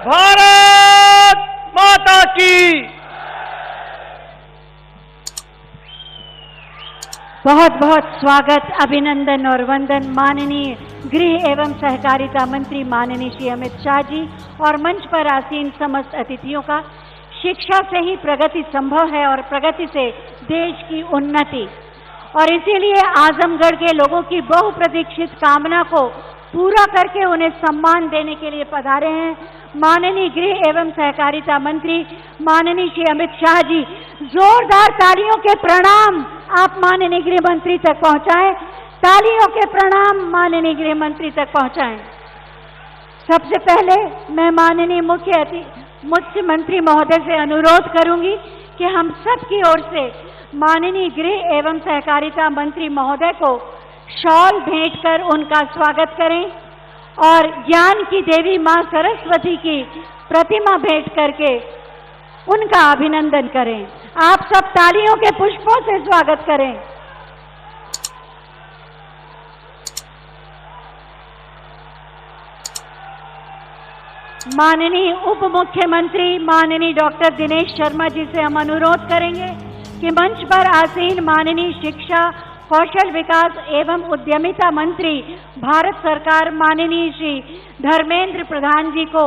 भारत माता की। बहुत बहुत स्वागत, अभिनंदन और वंदन माननीय गृह एवं सहकारिता मंत्री माननीय श्री अमित शाह जी और मंच पर आसीन समस्त अतिथियों का। शिक्षा से ही प्रगति संभव है और प्रगति से देश की उन्नति, और इसीलिए आजमगढ़ के लोगों की बहुप्रतीक्षित कामना को पूरा करके उन्हें सम्मान देने के लिए पधारे हैं माननीय गृह एवं सहकारिता मंत्री माननीय श्री अमित शाह जी। जोरदार तालियों के प्रणाम आप माननीय गृह मंत्री तक पहुंचाएं। तालियों के प्रणाम माननीय गृह मंत्री तक पहुंचाएं। सबसे पहले मैं माननीय मुख्यमंत्री महोदय से अनुरोध करूंगी कि हम सब की ओर से माननीय गृह एवं सहकारिता मंत्री महोदय को शॉल भेंट कर उनका स्वागत करें और ज्ञान की देवी मां सरस्वती की प्रतिमा भेंट करके उनका अभिनंदन करें। आप सब तालियों के पुष्पों से स्वागत करें। माननीय उप मुख्यमंत्री माननीय डॉक्टर दिनेश शर्मा जी से हम अनुरोध करेंगे कि मंच पर आसीन माननीय शिक्षा कौशल विकास एवं उद्यमिता मंत्री भारत सरकार माननीय श्री धर्मेंद्र प्रधान जी को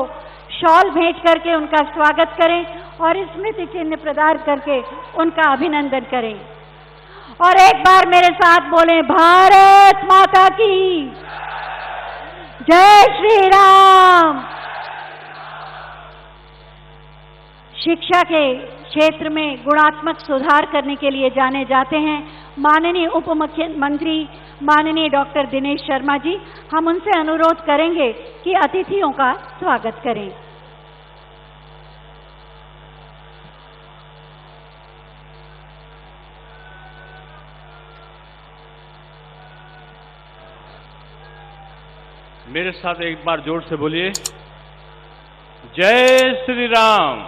शॉल भेंट करके उनका स्वागत करें और स्मृति चिन्ह प्रदान करके उनका अभिनंदन करें। और एक बार मेरे साथ बोलें, भारत माता की जय श्री राम। शिक्षा के क्षेत्र में गुणात्मक सुधार करने के लिए जाने जाते हैं माननीय उप मुख्यमंत्री माननीय डॉक्टर दिनेश शर्मा जी। हम उनसे अनुरोध करेंगे कि अतिथियों का स्वागत करें। मेरे साथ एक बार जोर से बोलिए, जय श्री राम।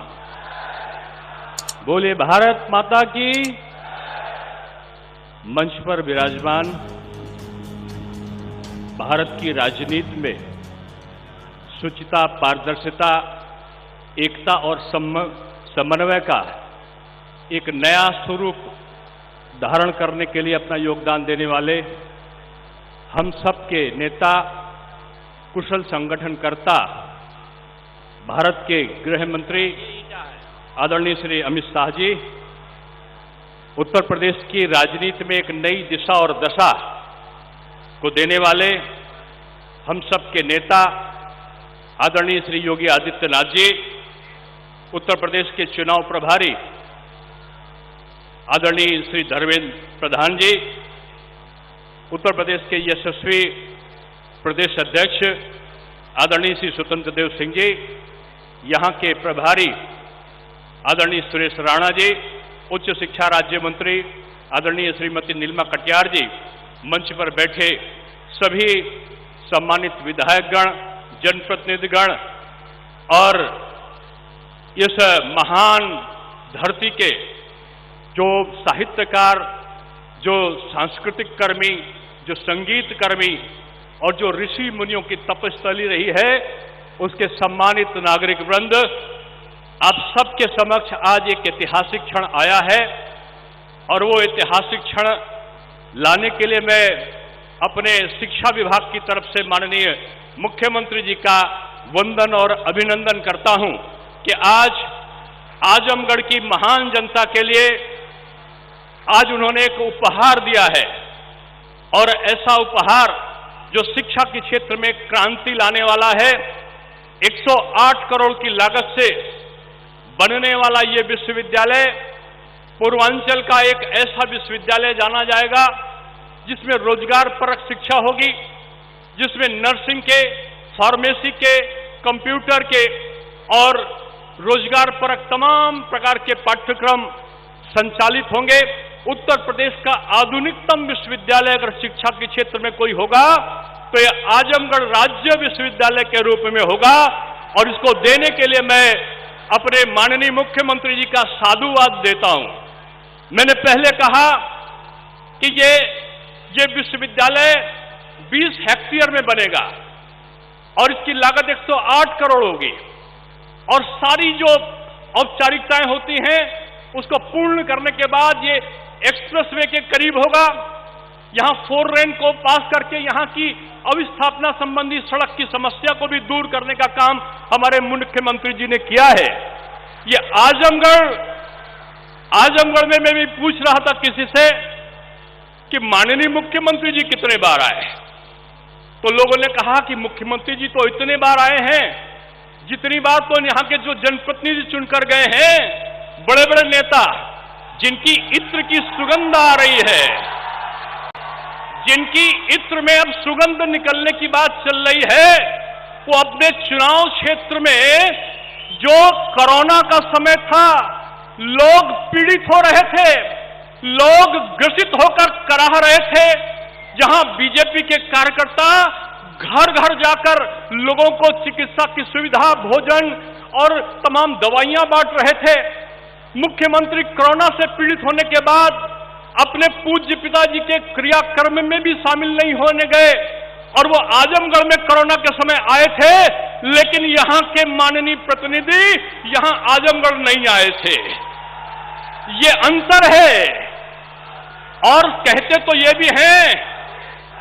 बोलिए भारत माता की। मंच पर विराजमान भारत की राजनीति में शुचिता, पारदर्शिता, एकता और समन्वय का एक नया स्वरूप धारण करने के लिए अपना योगदान देने वाले हम सबके नेता, कुशल संगठनकर्ता, भारत के गृह मंत्री आदरणीय श्री अमित शाह जी, उत्तर प्रदेश की राजनीति में एक नई दिशा और दशा को देने वाले हम सब के नेता आदरणीय श्री योगी आदित्यनाथ जी, उत्तर प्रदेश के चुनाव प्रभारी आदरणीय श्री धर्मेंद्र प्रधान जी, उत्तर प्रदेश के यशस्वी प्रदेश अध्यक्ष आदरणीय श्री स्वतंत्र देव सिंह जी, यहाँ के प्रभारी आदरणीय सुरेश राणा जी, उच्च शिक्षा राज्य मंत्री आदरणीय श्रीमती नीलिमा कटियार जी, मंच पर बैठे सभी सम्मानित विधायकगण, जनप्रतिनिधिगण और इस महान धरती के जो साहित्यकार, जो सांस्कृतिक कर्मी, जो संगीत कर्मी और जो ऋषि मुनियों की तपस्थली रही है, उसके सम्मानित नागरिक वृंद, आप सबके समक्ष आज एक ऐतिहासिक क्षण आया है और वो ऐतिहासिक क्षण लाने के लिए मैं अपने शिक्षा विभाग की तरफ से माननीय मुख्यमंत्री जी का वंदन और अभिनंदन करता हूं कि आज आजमगढ़ की महान जनता के लिए आज उन्होंने एक उपहार दिया है, और ऐसा उपहार जो शिक्षा के क्षेत्र में क्रांति लाने वाला है। 108 करोड़ की लागत से बनने वाला ये विश्वविद्यालय पूर्वांचल का एक ऐसा विश्वविद्यालय जाना जाएगा जिसमें रोजगार परक शिक्षा होगी, जिसमें नर्सिंग के, फार्मेसी के, कंप्यूटर के और रोजगार परक तमाम प्रकार के पाठ्यक्रम संचालित होंगे। उत्तर प्रदेश का आधुनिकतम विश्वविद्यालय अगर शिक्षा के क्षेत्र में कोई होगा तो यह आजमगढ़ राज्य विश्वविद्यालय के रूप में होगा, और इसको देने के लिए मैं अपने माननीय मुख्यमंत्री जी का साधुवाद देता हूं। मैंने पहले कहा कि ये विश्वविद्यालय 20 हेक्टेयर में बनेगा और इसकी लागत 108 करोड़ होगी। और सारी जो औपचारिकताएं होती हैं उसको पूर्ण करने के बाद ये एक्सप्रेसवे के करीब होगा। यहां 4 लेन को पास करके यहां की अविस्थापना संबंधी सड़क की समस्या को भी दूर करने का काम हमारे मुख्यमंत्री जी ने किया है। ये आजमगढ़ में मैं भी पूछ रहा था किसी से कि माननीय मुख्यमंत्री जी कितने बार आए, तो लोगों ने कहा कि मुख्यमंत्री जी तो इतने बार आए हैं जितनी बार तो यहां के जो जनप्रतिनिधि चुनकर गए हैं, बड़े बड़े नेता जिनकी इत्र की सुगंध आ रही है, जिनकी इत्र में अब सुगंध निकलने की बात चल रही है, वो अपने चुनाव क्षेत्र में जो कोरोना का समय था, लोग पीड़ित हो रहे थे, लोग ग्रसित होकर कराह रहे थे, जहां बीजेपी के कार्यकर्ता घर घर जाकर लोगों को चिकित्सा की सुविधा, भोजन और तमाम दवाइयां बांट रहे थे। मुख्यमंत्री कोरोना से पीड़ित होने के बाद अपने पूज्य पिताजी के क्रियाक्रम में भी शामिल नहीं होने गए और वो आजमगढ़ में कोरोना के समय आए थे, लेकिन यहां के माननीय प्रतिनिधि यहां आजमगढ़ नहीं आए थे। ये अंतर है। और कहते तो ये भी हैं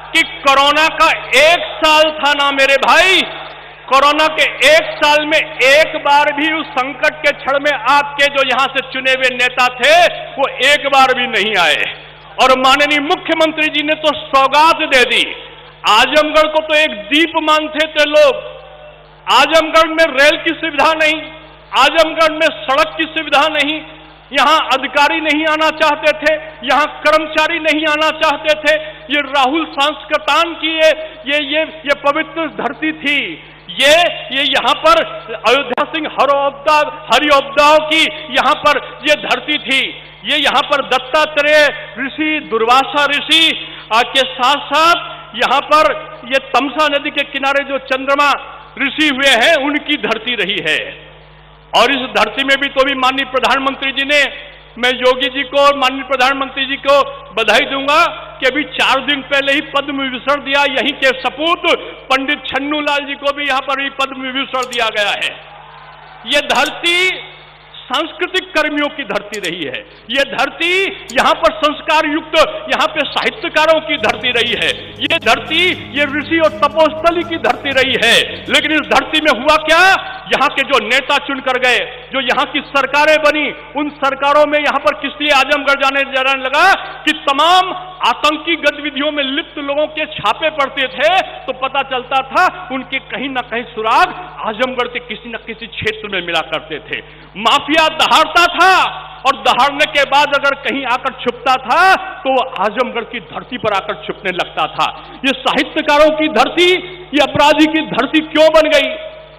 कि कोरोना का 1 साल था ना मेरे भाई, कोरोना के 1 साल में एक बार भी उस संकट के क्षण में आपके जो यहां से चुने हुए नेता थे वो एक बार भी नहीं आए। और माननीय मुख्यमंत्री जी ने तो सौगात दे दी। आजमगढ़ को तो एक द्वीप मानते थे लोग। आजमगढ़ में रेल की सुविधा नहीं, आजमगढ़ में सड़क की सुविधा नहीं, यहां अधिकारी नहीं आना चाहते थे, यहां कर्मचारी नहीं आना चाहते थे। ये राहुल सांस्कृतान की ये पवित्र धरती थी। ये यहां पर अयोध्या सिंह हरिओबदाव की यहां पर ये धरती थी। ये यहां पर दत्तात्रेय ऋषि, दुर्वासा ऋषि के साथ साथ यहां पर ये तमसा नदी के किनारे जो चंद्रमा ऋषि हुए हैं उनकी धरती रही है। और इस धरती में भी तो भी माननीय प्रधानमंत्री जी ने, मैं योगी जी को और माननीय प्रधानमंत्री जी को बधाई दूंगा कि अभी 4 दिन पहले ही पद्म विभूषण दिया। यहीं के सपूत पंडित छन्नू लाल जी को भी यहां पर भी पद्म विभूषण दिया गया है। ये धरती सांस्कृतिक कर्मियों की धरती रही है। ये धरती यहां पर संस्कार युक्त यहां पे साहित्यकारों की धरती रही है। ये धरती ये ऋषि और तपोस्थली की धरती रही है। लेकिन इस धरती में हुआ क्या, यहां के जो नेता चुनकर गए, जो यहां की सरकारें बनी, उन सरकारों में यहां पर किस लिए आजमगढ़ जाने लगा कि तमाम आतंकी गतिविधियों में लिप्त लोगों के छापे पड़ते थे, तो पता चलता था उनके कहीं ना कहीं सुराग आजमगढ़ के किसी न किसी क्षेत्र में मिला करते थे। माफिया दहाड़ता था और दहाड़ने के बाद अगर कहीं आकर छुपता था तो वो आजमगढ़ की धरती पर आकर छुपने लगता था। ये साहित्यकारों की धरती, ये अपराधी की धरती क्यों बन गई?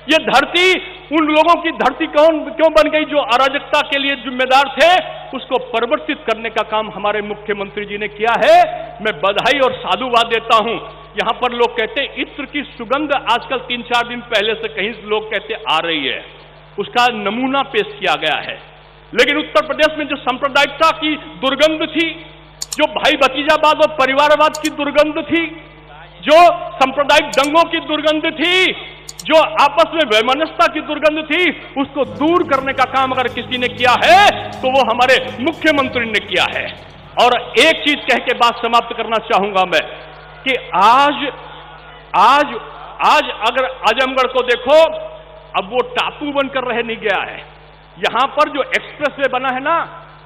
ये धरती उन लोगों की धरती क्यों बन गई जो अराजकता के लिए जिम्मेदार थे? उसको परिवर्तित करने का काम हमारे मुख्यमंत्री जी ने किया है। मैं बधाई और साधुवाद देता हूं। यहां पर लोग कहते हैं इत्र की सुगंध आजकल 3-4 दिन पहले से कहीं लोग कहते आ रही है, उसका नमूना पेश किया गया है। लेकिन उत्तर प्रदेश में जो सांप्रदायिकता की दुर्गंध थी, जो भाई भतीजावाद और परिवारवाद की दुर्गंध थी, जो सांप्रदायिक दंगों की दुर्गंध थी, जो आपस में वैमनस्यता की दुर्गंध थी, उसको दूर करने का काम अगर किसी ने किया है तो वो हमारे मुख्यमंत्री ने किया है। और एक चीज कह के बात समाप्त करना चाहूंगा मैं कि आज अगर आजमगढ़ को देखो, अब वो टापू बनकर रह नहीं गया है। यहां पर जो एक्सप्रेसवे बना है ना,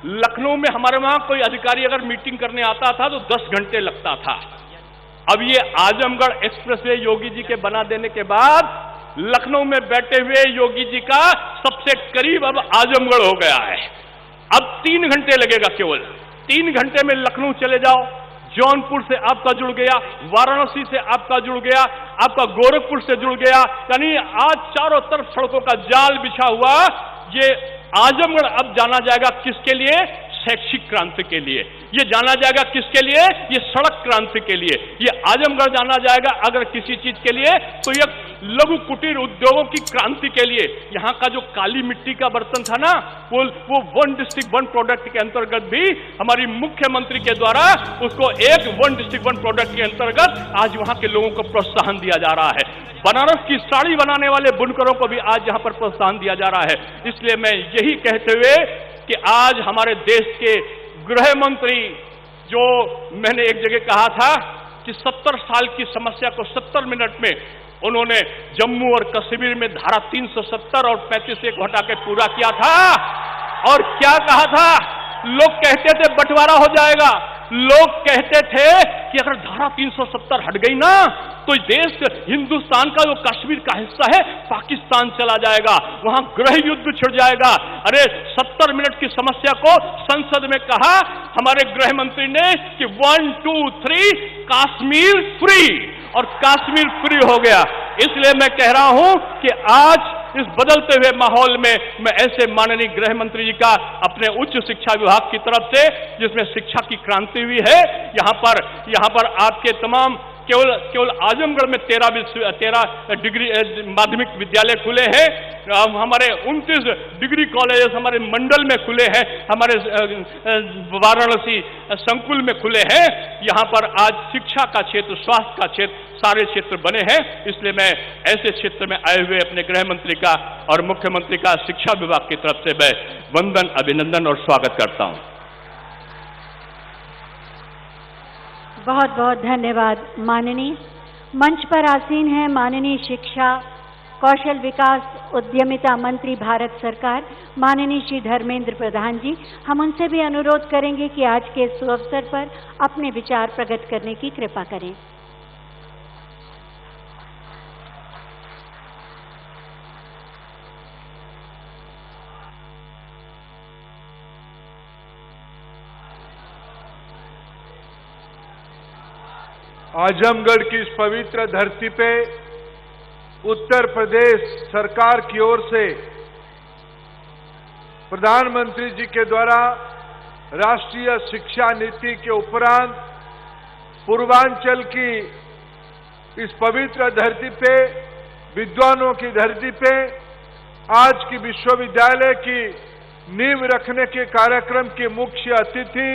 लखनऊ में हमारे वहां कोई अधिकारी अगर मीटिंग करने आता था तो 10 घंटे लगता था। अब ये आजमगढ़ एक्सप्रेसवे योगी जी के बना देने के बाद लखनऊ में बैठे हुए योगी जी का सबसे करीब अब आजमगढ़ हो गया है। अब 3 घंटे लगेगा, केवल 3 घंटे में लखनऊ चले जाओ, जौनपुर से आपका जुड़ गया, वाराणसी से आपका जुड़ गया, आपका गोरखपुर से जुड़ गया। यानी आज चारों तरफ सड़कों का जाल बिछा हुआ। ये आजमगढ़ अब जाना जाएगा किसके लिए? शैक्षिक क्रांति के लिए। ये जाना जाएगा किसके लिए? ये सड़क क्रांति के लिए। ये आजमगढ़ जाना जाएगा अगर किसी चीज के लिए तो ये लघु कुटीर उद्योगों की क्रांति के लिए यहाँ का जो काली मिट्टी का बर्तन था ना, वो वन डिस्ट्रिक्ट वन प्रोडक्ट के अंतर्गत भी हमारी मुख्यमंत्री के द्वारा उसको एक वन डिस्ट्रिक्ट वन प्रोडक्ट के अंतर्गत आज वहां के लोगों को प्रोत्साहन दिया जा रहा है। बनारस की साड़ी बनाने वाले बुनकरों को भी आज यहां पर प्रोत्साहन दिया जा रहा है। इसलिए मैं यही कहते हुए कि आज हमारे देश के गृह मंत्री, जो मैंने एक जगह कहा था कि 70 साल की समस्या को 70 मिनट में उन्होंने जम्मू और कश्मीर में धारा 370 और 35 को हटा के पूरा किया था। और क्या कहा था? लोग कहते थे बंटवारा हो जाएगा, लोग कहते थे कि अगर धारा 370 हट गई ना तो देश हिंदुस्तान का जो कश्मीर का हिस्सा है पाकिस्तान चला जाएगा, वहां गृह युद्ध छिड़ जाएगा। अरे 70 मिनट की समस्या को संसद में कहा हमारे गृह मंत्री ने कि 1 2 3 कश्मीर फ्री, और कश्मीर फ्री हो गया। इसलिए मैं कह रहा हूं कि आज इस बदलते हुए माहौल में मैं ऐसे माननीय गृह मंत्री जी का अपने उच्च शिक्षा विभाग की तरफ से, जिसमें शिक्षा की क्रांति हुई है, यहां पर आपके तमाम केवल आजमगढ़ में 13 डिग्री माध्यमिक विद्यालय खुले हैं, हमारे 29 डिग्री कॉलेजेस हमारे मंडल में खुले हैं, हमारे वाराणसी संकुल में खुले हैं। यहां पर आज शिक्षा का क्षेत्र, स्वास्थ्य का क्षेत्र, सारे क्षेत्र बने हैं। इसलिए मैं ऐसे क्षेत्र में आए हुए अपने गृह मंत्री का और मुख्यमंत्री का शिक्षा विभाग की तरफ से मैं वंदन, अभिनंदन और स्वागत करता हूं। बहुत बहुत धन्यवाद माननीय। मंच पर आसीन है माननीय शिक्षा, कौशल विकास, उद्यमिता मंत्री भारत सरकार माननीय श्री धर्मेंद्र प्रधान जी। हम उनसे भी अनुरोध करेंगे कि आज के इस अवसर पर अपने विचार प्रकट करने की कृपा करें। आजमगढ़ की इस पवित्र धरती पे उत्तर प्रदेश सरकार की ओर से प्रधानमंत्री जी के द्वारा राष्ट्रीय शिक्षा नीति के उपरांत पूर्वांचल की इस पवित्र धरती पे, विद्वानों की धरती पे आज की विश्वविद्यालय की नींव रखने के कार्यक्रम के मुख्य अतिथि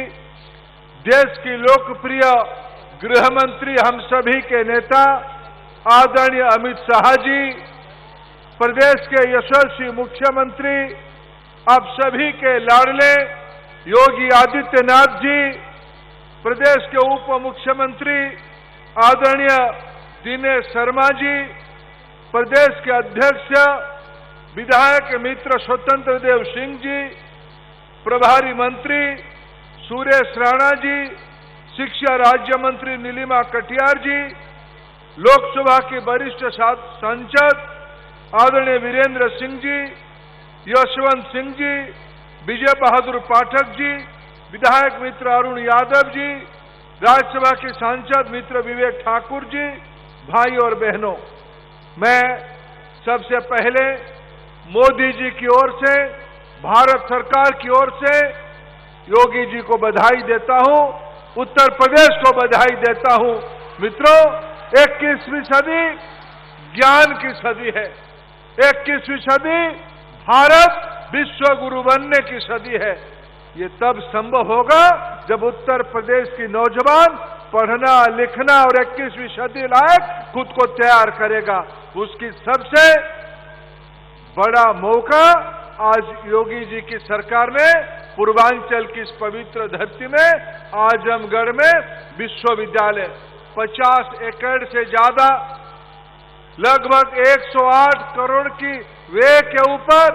देश की लोकप्रिय गृह मंत्री, हम सभी के नेता आदरणीय अमित शाह जी, प्रदेश के यशस्वी मुख्यमंत्री, आप सभी के लाडले योगी आदित्यनाथ जी, प्रदेश के उप मुख्यमंत्री आदरणीय दिनेश शर्मा जी, प्रदेश के अध्यक्ष विधायक मित्र स्वतंत्र देव सिंह जी, प्रभारी मंत्री सुरेश राणा जी, शिक्षा राज्य मंत्री नीलिमा कटियार जी, लोकसभा के वरिष्ठ सांसद आदरणीय वीरेंद्र सिंह जी, यशवंत सिंह जी, विजय बहादुर पाठक जी, विधायक मित्र अरुण यादव जी, राज्यसभा के सांसद मित्र विवेक ठाकुर जी, भाई और बहनों, मैं सबसे पहले मोदी जी की ओर से, भारत सरकार की ओर से योगी जी को बधाई देता हूं, उत्तर प्रदेश को बधाई देता हूं। मित्रों, 21वीं सदी ज्ञान की सदी है, 21वीं सदी भारत विश्व गुरु बनने की सदी है। ये तब संभव होगा जब उत्तर प्रदेश की नौजवान पढ़ना लिखना और 21वीं सदी लायक खुद को तैयार करेगा। उसकी सबसे बड़ा मौका आज योगी जी की सरकार ने पूर्वांचल की इस पवित्र धरती में आजमगढ़ में विश्वविद्यालय 50 एकड़ से ज्यादा, लगभग 108 करोड़ की व्यय के ऊपर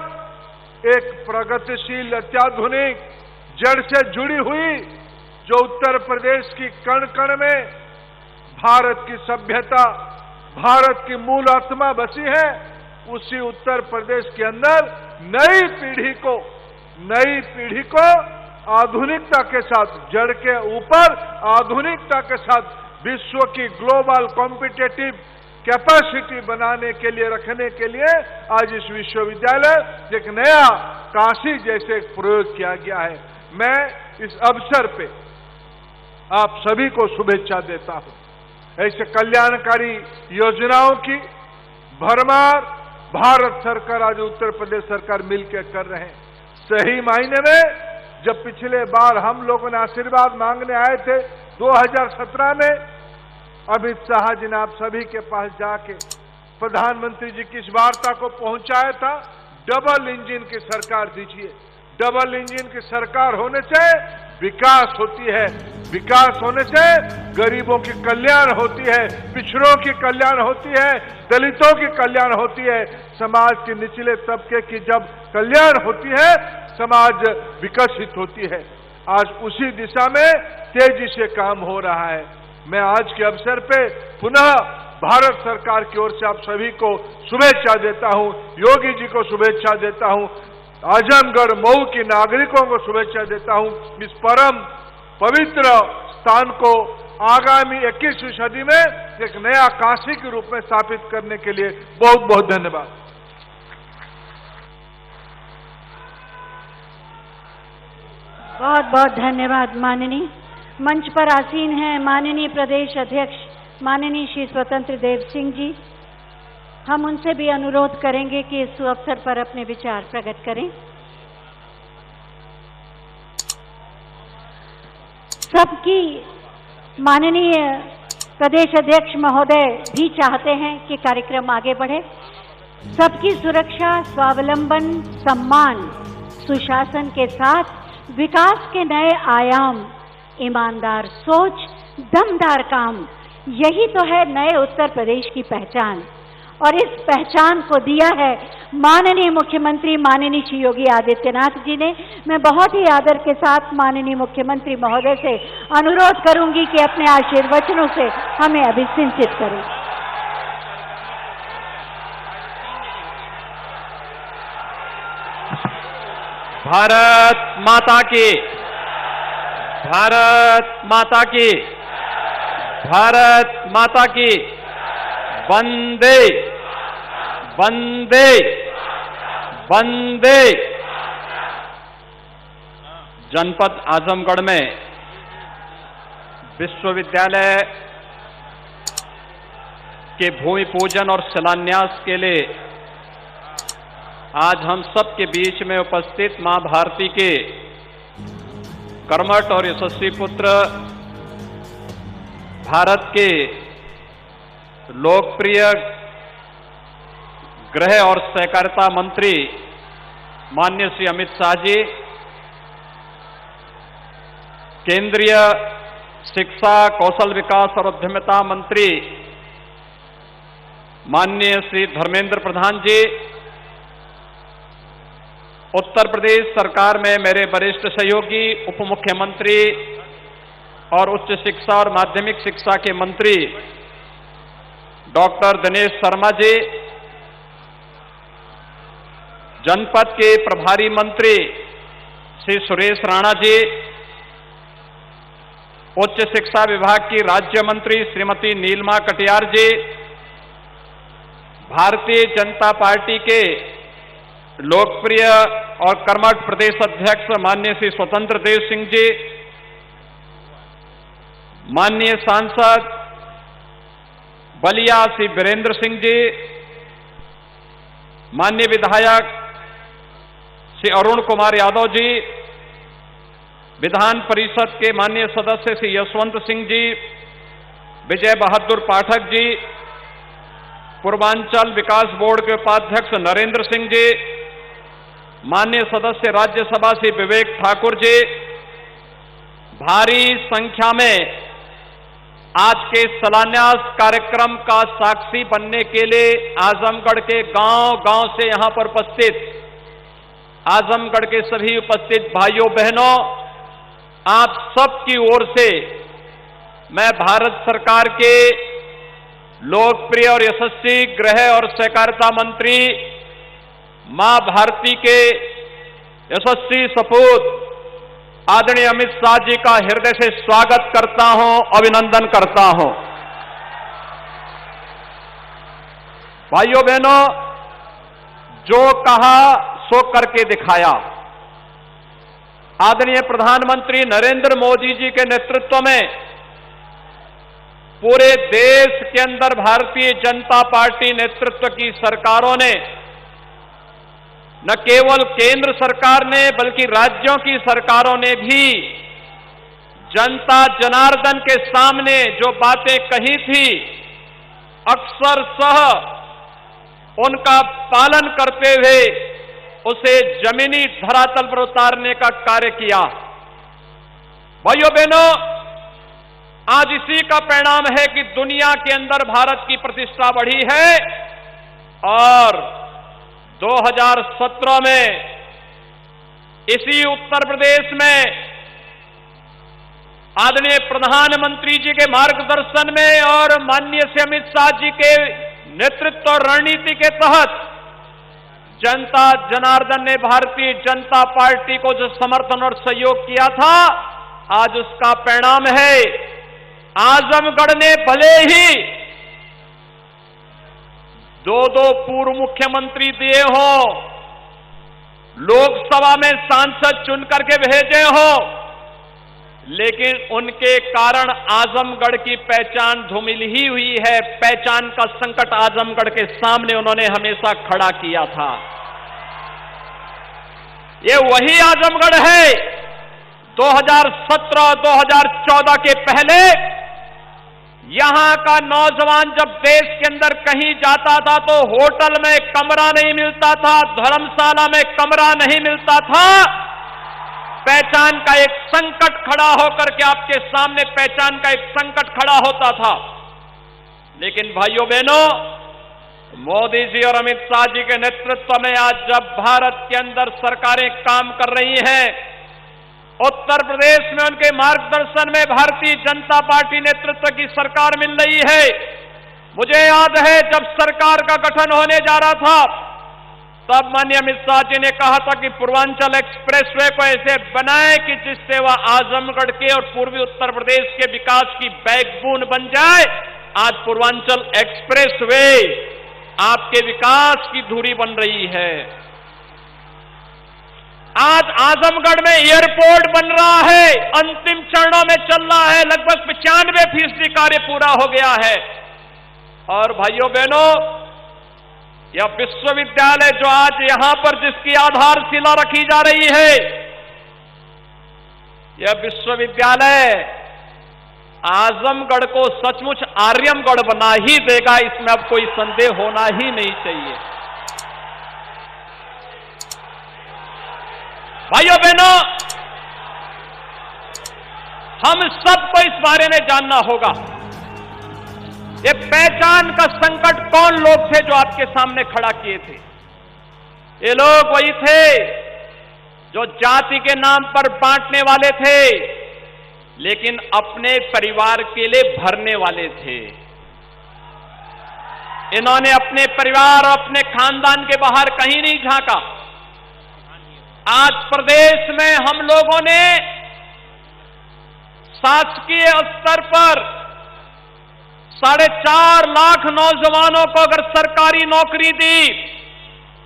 एक प्रगतिशील, अत्याधुनिक, जड़ से जुड़ी हुई, जो उत्तर प्रदेश की कण कण में भारत की सभ्यता, भारत की मूल आत्मा बसी है, उसी उत्तर प्रदेश के अंदर नई पीढ़ी को आधुनिकता के साथ, जड़ के ऊपर आधुनिकता के साथ विश्व की ग्लोबल कॉम्पिटिटिव कैपेसिटी बनाने के लिए, रखने के लिए आज इस विश्वविद्यालय एक नया काशी जैसे एक प्रयोग किया गया है। मैं इस अवसर पे आप सभी को शुभेच्छा देता हूं। ऐसे कल्याणकारी योजनाओं की, भरमार भारत सरकार आज उत्तर प्रदेश सरकार मिलकर कर रहे हैं। सही मायने में जब पिछले बार हम लोगों ने आशीर्वाद मांगने आए थे 2017 में, अमित शाह जी ने आप सभी के पास जाके प्रधानमंत्री जी की इस वार्ता को पहुंचाया था, डबल इंजन की सरकार दीजिए। डबल इंजन की सरकार होने से विकास होती है, विकास होने से गरीबों की कल्याण होती है, पिछड़ों की कल्याण होती है, दलितों की कल्याण होती है, समाज के निचले तबके की जब कल्याण होती है समाज विकसित होती है। आज उसी दिशा में तेजी से काम हो रहा है। मैं आज के अवसर पे पुनः भारत सरकार की ओर से आप सभी को शुभेच्छा देता हूं, योगी जी को शुभेच्छा देता हूं, आजमगढ़ मऊ के नागरिकों को शुभेच्छा देता हूं। इस परम पवित्र स्थान को आगामी 21वीं सदी में एक नया काशी के रूप में स्थापित करने के लिए बहुत बहुत धन्यवाद। बहुत बहुत धन्यवाद माननीय। मंच पर आसीन हैं माननीय प्रदेश अध्यक्ष माननीय श्री स्वतंत्र देव सिंह जी। हम उनसे भी अनुरोध करेंगे कि इस अवसर पर अपने विचार प्रकट करें। सबकी माननीय प्रदेश अध्यक्ष महोदय भी चाहते हैं कि कार्यक्रम आगे बढ़े। सबकी सुरक्षा, स्वावलंबन, सम्मान, सुशासन के साथ विकास के नए आयाम, ईमानदार सोच, दमदार काम, यही तो है नए उत्तर प्रदेश की पहचान। और इस पहचान को दिया है माननीय मुख्यमंत्री माननीय श्री योगी आदित्यनाथ जी ने। मैं बहुत ही आदर के साथ माननीय मुख्यमंत्री महोदय से अनुरोध करूंगी कि अपने आशीर्वचनों से हमें अभिसिंचित करें। भारत माता की, भारत माता की, भारत माता की, वंदे वंदे वंदे। जनपद आजमगढ़ में विश्वविद्यालय के भूमि पूजन और शिलान्यास के लिए आज हम सब के बीच में उपस्थित मां भारती के कर्मठ और यशस्वी पुत्र, भारत के लोकप्रिय गृह और सहकारिता मंत्री माननीय श्री अमित शाह जी, केंद्रीय शिक्षा, कौशल विकास और उद्यमिता मंत्री माननीय श्री धर्मेंद्र प्रधान जी, उत्तर प्रदेश सरकार में मेरे वरिष्ठ सहयोगी उप मुख्यमंत्री और उच्च शिक्षा और माध्यमिक शिक्षा के मंत्री डॉक्टर दिनेश शर्मा जी, जनपद के प्रभारी मंत्री श्री सुरेश राणा जी, उच्च शिक्षा विभाग की राज्य मंत्री श्रीमती नीलमा कटियार जी, भारतीय जनता पार्टी के लोकप्रिय और कर्मठ प्रदेश अध्यक्ष माननीय श्री स्वतंत्र देव सिंह जी, माननीय सांसद बलिया श्री वीरेंद्र सिंह जी, माननीय विधायक श्री अरुण कुमार यादव जी, विधान परिषद के माननीय सदस्य श्री यशवंत सिंह जी, विजय बहादुर पाठक जी, पूर्वांचल विकास बोर्ड के उपाध्यक्ष नरेंद्र सिंह जी, माननीय सदस्य राज्यसभा श्री विवेक ठाकुर जी, भारी संख्या में आज के शिलान्यास कार्यक्रम का साक्षी बनने के लिए आजमगढ़ के गांव-गांव से यहां पर उपस्थित आजमगढ़ के सभी उपस्थित भाइयों बहनों, आप सबकी ओर से मैं भारत सरकार के लोकप्रिय और यशस्वी गृह और सहकारिता मंत्री मां भारती के यशस्वी सपूत आदरणीय अमित शाह जी का हृदय से स्वागत करता हूं, अभिनंदन करता हूं। भाइयों बहनों, जो कहा सो करके दिखाया। आदरणीय प्रधानमंत्री नरेंद्र मोदी जी के नेतृत्व में पूरे देश के अंदर भारतीय जनता पार्टी नेतृत्व की सरकारों ने, न केवल केंद्र सरकार ने बल्कि राज्यों की सरकारों ने भी जनता जनार्दन के सामने जो बातें कही थी, अक्सरशः उनका पालन करते हुए उसे जमीनी धरातल पर उतारने का कार्य किया। भाइयों बहनों, आज इसी का परिणाम है कि दुनिया के अंदर भारत की प्रतिष्ठा बढ़ी है और 2017 में इसी उत्तर प्रदेश में आदरणीय प्रधानमंत्री जी के मार्गदर्शन में और माननीय श्री अमित शाह जी के नेतृत्व और रणनीति के तहत जनता जनार्दन ने भारतीय जनता पार्टी को जो समर्थन और सहयोग किया था, आज उसका परिणाम है आजमगढ़ ने भले ही दो पूर्व मुख्यमंत्री दिए हो, लोकसभा में सांसद चुन करके भेजे हो, लेकिन उनके कारण आजमगढ़ की पहचान धूमिल ही हुई है। पहचान का संकट आजमगढ़ के सामने उन्होंने हमेशा खड़ा किया था। ये वही आजमगढ़ है 2017-2014 के पहले यहां का नौजवान जब देश के अंदर कहीं जाता था तो होटल में कमरा नहीं मिलता था, धर्मशाला में कमरा नहीं मिलता था। पहचान का एक संकट खड़ा होकर के आपके सामने पहचान का एक संकट खड़ा होता था। लेकिन भाइयों बहनों, मोदी जी और अमित शाह जी के नेतृत्व में आज जब भारत के अंदर सरकारें काम कर रही हैं, उत्तर प्रदेश में उनके मार्गदर्शन में भारतीय जनता पार्टी नेतृत्व की सरकार मिल रही है। मुझे याद है जब सरकार का गठन होने जा रहा था, तब माननीय अमित शाह जी ने कहा था कि पूर्वांचल एक्सप्रेसवे को ऐसे बनाएं कि जिससे वह आजमगढ़ के और पूर्वी उत्तर प्रदेश के विकास की बैकबोन बन जाए। आज पूर्वांचल एक्सप्रेसवे आपके विकास की धुरी बन रही है। आज आजमगढ़ में एयरपोर्ट बन रहा है, अंतिम चरणों में चल रहा है, लगभग 95% कार्य पूरा हो गया है। और भाइयों बहनों, यह विश्वविद्यालय जो आज यहां पर जिसकी आधारशिला रखी जा रही है, यह विश्वविद्यालय आजमगढ़ को सचमुच आर्यमगढ़ बना ही देगा, इसमें अब कोई संदेह होना ही नहीं चाहिए। भाइयों बहनों, हम सबको इस बारे में जानना होगा, ये पहचान का संकट कौन लोग थे जो आपके सामने खड़ा किए थे। ये लोग वही थे जो जाति के नाम पर बांटने वाले थे, लेकिन अपने परिवार के लिए भरने वाले थे। इन्होंने अपने परिवार और अपने खानदान के बाहर कहीं नहीं झांका। आज प्रदेश में हम लोगों ने शासकीय स्तर पर 4.5 लाख नौजवानों को अगर सरकारी नौकरी दी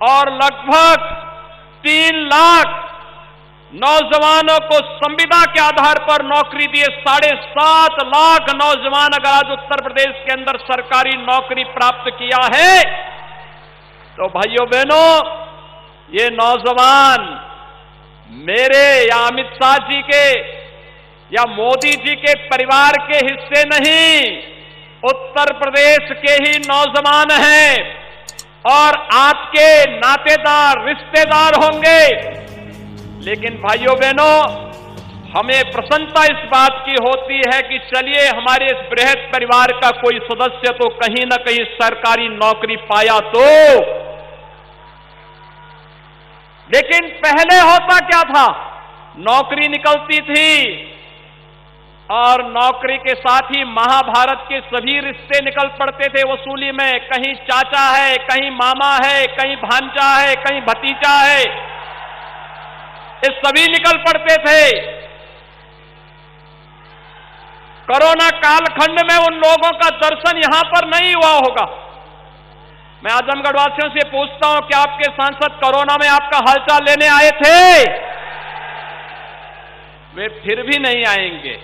और लगभग 3 लाख नौजवानों को संविदा के आधार पर नौकरी दिए, 7.5 लाख नौजवान अगर आज उत्तर प्रदेश के अंदर सरकारी नौकरी प्राप्त किया है, तो भाइयों बहनों, ये नौजवान मेरे या अमित शाह जी के या मोदी जी के परिवार के हिस्से नहीं, उत्तर प्रदेश के ही नौजवान हैं और आपके नातेदार रिश्तेदार होंगे। लेकिन भाइयों बहनों, हमें प्रसन्नता इस बात की होती है कि चलिए हमारे इस बृहद परिवार का कोई सदस्य तो कहीं ना कहीं सरकारी नौकरी पाया तो। लेकिन पहले होता क्या था, नौकरी निकलती थी और नौकरी के साथ ही महाभारत के सभी रिश्ते निकल पड़ते थे वसूली में। कहीं चाचा है, कहीं मामा है, कहीं भांजा है, कहीं भतीजा है, ये सभी निकल पड़ते थे। कोरोना कालखंड में उन लोगों का दर्शन यहां पर नहीं हुआ होगा। मैं आजमगढ़ वासियों से पूछता हूं कि आपके सांसद कोरोना में आपका हालचाल लेने आए थे? वे फिर भी नहीं आएंगे।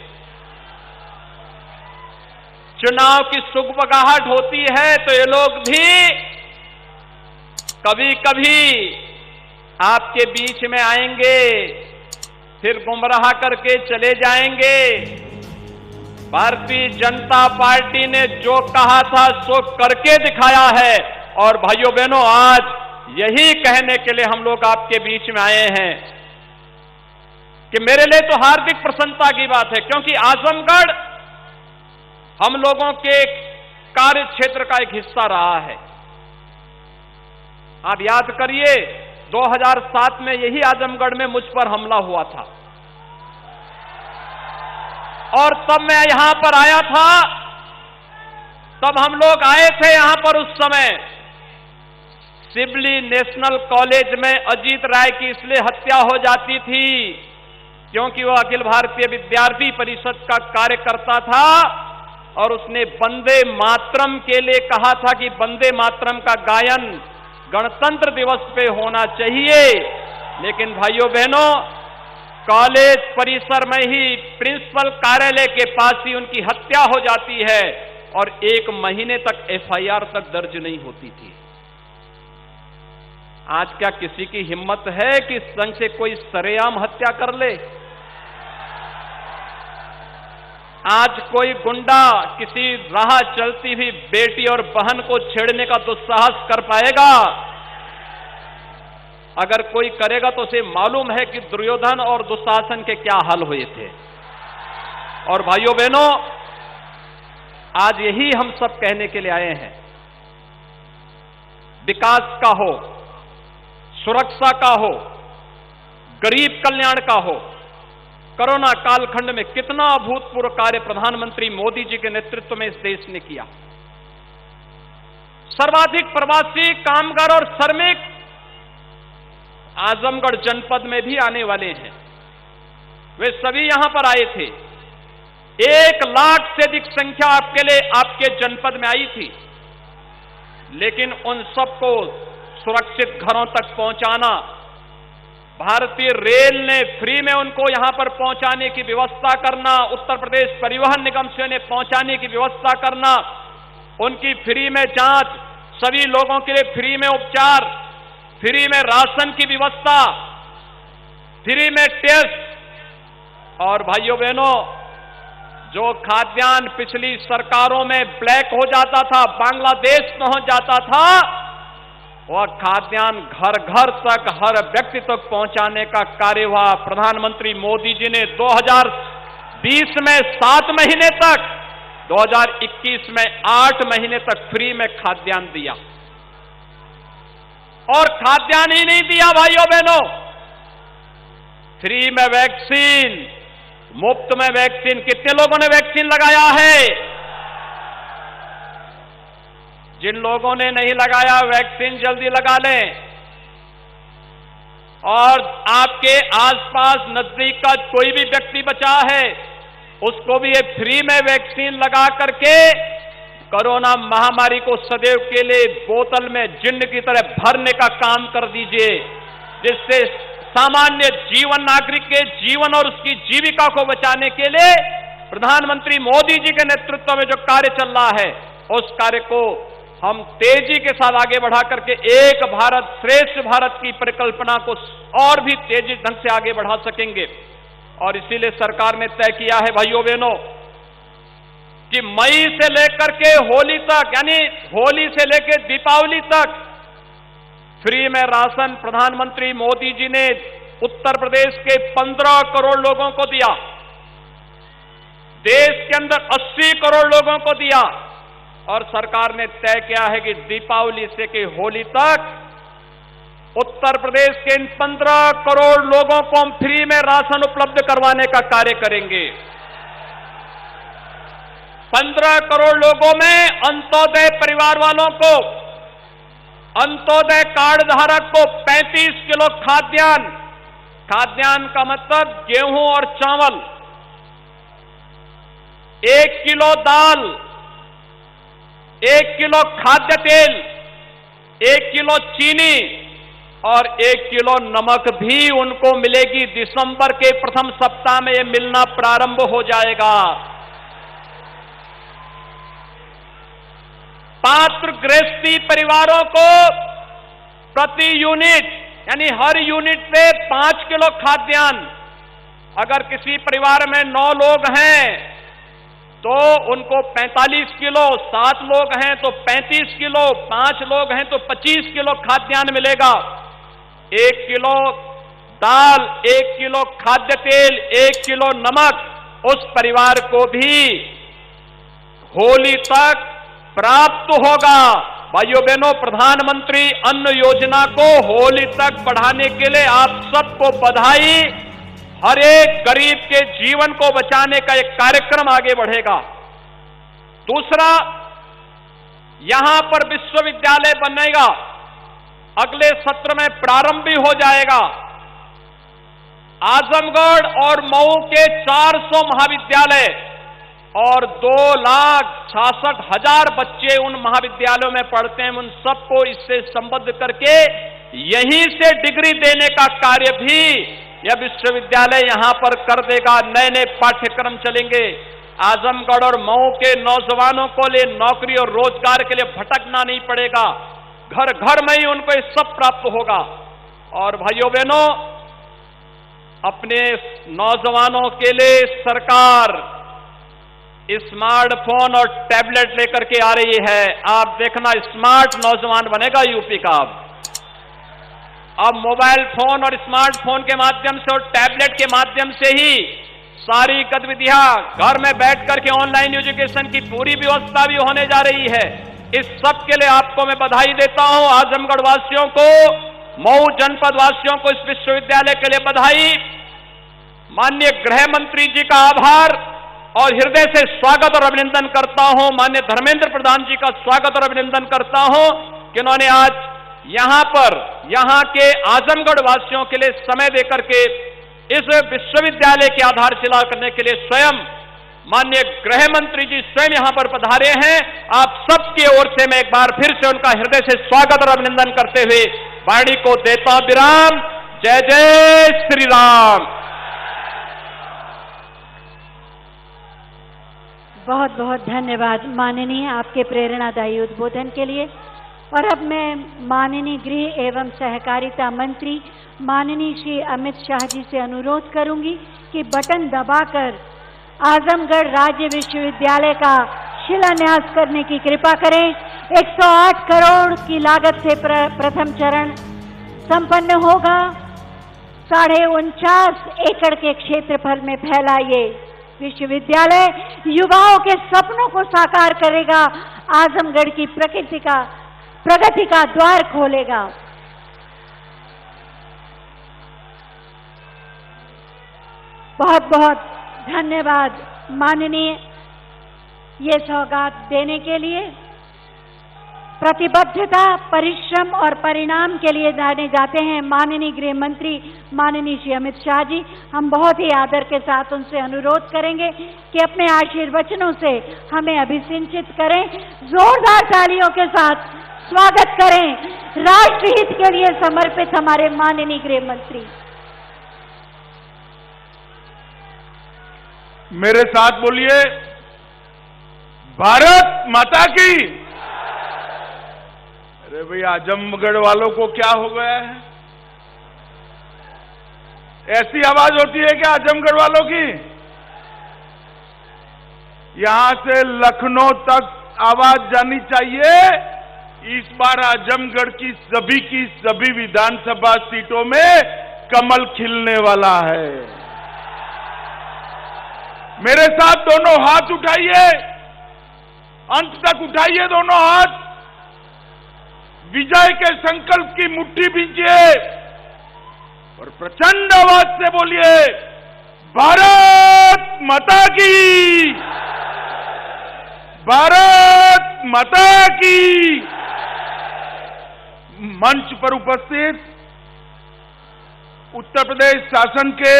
चुनाव की सुगबगाहट होती है तो ये लोग भी कभी कभी आपके बीच में आएंगे, फिर गुमराह करके चले जाएंगे। भारतीय जनता पार्टी ने जो कहा था सो करके दिखाया है, और भाइयों बहनों आज यही कहने के लिए हम लोग आपके बीच में आए हैं कि मेरे लिए तो हार्दिक प्रसन्नता की बात है, क्योंकि आजमगढ़ हम लोगों के कार्य क्षेत्र का एक हिस्सा रहा है। आप याद करिए 2007 में यही आजमगढ़ में मुझ पर हमला हुआ था, और तब मैं यहां पर आया था, तब हम लोग आए थे यहां पर। उस समय सिबली नेशनल कॉलेज में अजीत राय की इसलिए हत्या हो जाती थी क्योंकि वह अखिल भारतीय विद्यार्थी परिषद का कार्यकर्ता था, और उसने वंदे मातरम के लिए कहा था कि वंदे मातरम का गायन गणतंत्र दिवस पे होना चाहिए। लेकिन भाइयों बहनों, कॉलेज परिसर में ही प्रिंसिपल कार्यालय के पास ही उनकी हत्या हो जाती है, और 1 महीने तक एफआईआर तक दर्ज नहीं होती थी। आज क्या किसी की हिम्मत है कि संग से कोई सरेआम हत्या कर ले? आज कोई गुंडा किसी राह चलती हुई बेटी और बहन को छेड़ने का दुस्साहस कर पाएगा? अगर कोई करेगा तो उसे मालूम है कि दुर्योधन और दुशासन के क्या हाल हुए थे। और भाइयों बहनों, आज यही हम सब कहने के लिए आए हैं। विकास का हो, सुरक्षा का हो, गरीब कल्याण का हो, कोरोना कालखंड में कितना अभूतपूर्व कार्य प्रधानमंत्री मोदी जी के नेतृत्व में इस देश ने किया। सर्वाधिक प्रवासी कामगार और श्रमिक आजमगढ़ जनपद में भी आने वाले हैं। वे सभी यहां पर आए थे। 1 लाख से अधिक संख्या आपके लिए आपके जनपद में आई थी, लेकिन उन सबको सुरक्षित घरों तक पहुंचाना, भारतीय रेल ने फ्री में उनको यहां पर पहुंचाने की व्यवस्था करना, उत्तर प्रदेश परिवहन निगम से उन्हें पहुंचाने की व्यवस्था करना, उनकी फ्री में जांच, सभी लोगों के लिए फ्री में उपचार, फ्री में राशन की व्यवस्था, फ्री में टेस्ट। और भाइयों बहनों, जो खाद्यान्न पिछली सरकारों में ब्लैक हो जाता था, बांग्लादेश पहुंच जाता था, वह खाद्यान्न घर घर तक, हर व्यक्ति तक पहुंचाने का कार्यभार प्रधानमंत्री मोदी जी ने 2020 में 7 महीने तक, 2021 में 8 महीने तक फ्री में खाद्यान्न दिया। और खाद्यान्न ही नहीं दिया भाइयों बहनों, फ्री में वैक्सीन, मुफ्त में वैक्सीन। कितने लोगों ने वैक्सीन लगाया है? जिन लोगों ने नहीं लगाया, वैक्सीन जल्दी लगा लें। और आपके आसपास नजदीक का कोई भी व्यक्ति बचा है, उसको भी ये फ्री में वैक्सीन लगा करके कोरोना महामारी को सदैव के लिए बोतल में जिन्न की तरह भरने का काम कर दीजिए, जिससे सामान्य जीवन, नागरिक के जीवन और उसकी जीविका को बचाने के लिए प्रधानमंत्री मोदी जी के नेतृत्व में जो कार्य चल रहा है, उस कार्य को हम तेजी के साथ आगे बढ़ा करके एक भारत श्रेष्ठ भारत की परिकल्पना को और भी तेजी ढंग से आगे बढ़ा सकेंगे। और इसीलिए सरकार ने तय किया है भाइयों बहनों कि मई से लेकर के होली तक, यानी होली से लेकर दीपावली तक फ्री में राशन प्रधानमंत्री मोदी जी ने उत्तर प्रदेश के 15 करोड़ लोगों को दिया, देश के अंदर 80 करोड़ लोगों को दिया। और सरकार ने तय किया है कि दीपावली से के होली तक उत्तर प्रदेश के इन 15 करोड़ लोगों को हम फ्री में राशन उपलब्ध करवाने का कार्य करेंगे। 15 करोड़ लोगों में अंत्योदय परिवार वालों को, अंत्योदय कार्ड धारक को 35 किलो खाद्यान्न, खाद्यान्न का मतलब गेहूं और चावल, 1 किलो दाल, 1 किलो खाद्य तेल, 1 किलो चीनी और 1 किलो नमक भी उनको मिलेगी। दिसंबर के प्रथम सप्ताह में यह मिलना प्रारंभ हो जाएगा। पात्र गृहस्थी परिवारों को प्रति यूनिट यानी हर यूनिट पे 5 किलो खाद्यान्न, अगर किसी परिवार में 9 लोग हैं तो उनको 45 किलो, 7 लोग हैं तो 35 किलो, 5 लोग हैं तो 25 किलो खाद्यान्न मिलेगा। 1 किलो दाल, 1 किलो खाद्य तेल, 1 किलो नमक उस परिवार को भी होली तक प्राप्त होगा। भाइयों बहनों, प्रधानमंत्री अन्न योजना को होली तक बढ़ाने के लिए आप सबको बधाई। हर एक गरीब के जीवन को बचाने का एक कार्यक्रम आगे बढ़ेगा। दूसरा, यहां पर विश्वविद्यालय बनेगा, अगले सत्र में प्रारंभ भी हो जाएगा। आजमगढ़ और मऊ के 400 महाविद्यालय और 2,66,000 बच्चे उन महाविद्यालयों में पढ़ते हैं, उन सबको इससे संबद्ध करके यहीं से डिग्री देने का कार्य भी यह विश्वविद्यालय यहां पर कर देगा। नए नए पाठ्यक्रम चलेंगे। आजमगढ़ और मऊ के नौजवानों को लिए नौकरी और रोजगार के लिए भटकना नहीं पड़ेगा, घर घर में ही उनको ये सब प्राप्त होगा। और भाइयों बहनों, अपने नौजवानों के लिए सरकार स्मार्टफोन और टैबलेट लेकर के आ रही है। आप देखना, स्मार्ट नौजवान बनेगा यूपी का। अब मोबाइल फोन और स्मार्टफोन के माध्यम से और टैबलेट के माध्यम से ही सारी गतिविधियां घर में बैठ करके ऑनलाइन एजुकेशन की पूरी व्यवस्था भी होने जा रही है। इस सब के लिए आपको मैं बधाई देता हूं। आजमगढ़ वासियों को, मऊ जनपद वासियों को इस विश्वविद्यालय के लिए बधाई। माननीय गृह मंत्री जी का आभार और हृदय से स्वागत और अभिनंदन करता हूं। माननीय धर्मेंद्र प्रधान जी का स्वागत और अभिनंदन करता हूं कि उन्होंने आज यहां पर यहां के आजमगढ़ वासियों के लिए समय देकर के इस विश्वविद्यालय की आधारशिला करने के लिए स्वयं माननीय गृह मंत्री जी स्वयं यहां पर पधारे हैं। आप सबकी ओर से मैं एक बार फिर से उनका हृदय से स्वागत और अभिनंदन करते हुए वाणी को देता विराम। जय जय श्री राम। बहुत बहुत धन्यवाद माननीय, आपके प्रेरणादायी उद्बोधन के लिए। और अब मैं माननीय गृह एवं सहकारिता मंत्री माननीय श्री अमित शाह जी से अनुरोध करूंगी कि बटन दबाकर आजमगढ़ राज्य विश्वविद्यालय का शिलान्यास करने की कृपा करें। 108 करोड़ की लागत से प्रथम चरण संपन्न होगा। 49.5 एकड़ के क्षेत्रफल में फैला ये विश्वविद्यालय युवाओं के सपनों को साकार करेगा, आजमगढ़ की प्रगति का द्वार खोलेगा। बहुत बहुत धन्यवाद माननीय, ये सौगात देने के लिए। प्रतिबद्धता, परिश्रम और परिणाम के लिए जाने जाते हैं माननीय गृह मंत्री माननीय श्री अमित शाह जी। हम बहुत ही आदर के साथ उनसे अनुरोध करेंगे कि अपने आशीर्वचनों से हमें अभिसिंचित करें। जोरदार तालियों के साथ स्वागत करें राष्ट्रहित के लिए समर्पित हमारे माननीय गृह मंत्री। मेरे साथ बोलिए, भारत माता की। अरे भाई, आजमगढ़ वालों को क्या हो गया है? ऐसी आवाज होती है क्या आजमगढ़ वालों की? यहां से लखनऊ तक आवाज जानी चाहिए। इस बार आजमगढ़ की सभी विधानसभा सीटों में कमल खिलने वाला है। मेरे साथ दोनों हाथ उठाइए, अंत तक उठाइए दोनों हाथ। विजय के संकल्प की मुट्ठी बींचिए और प्रचंड आवाज से बोलिए, भारत माता की, भारत माता की। मंच पर उपस्थित उत्तर प्रदेश शासन के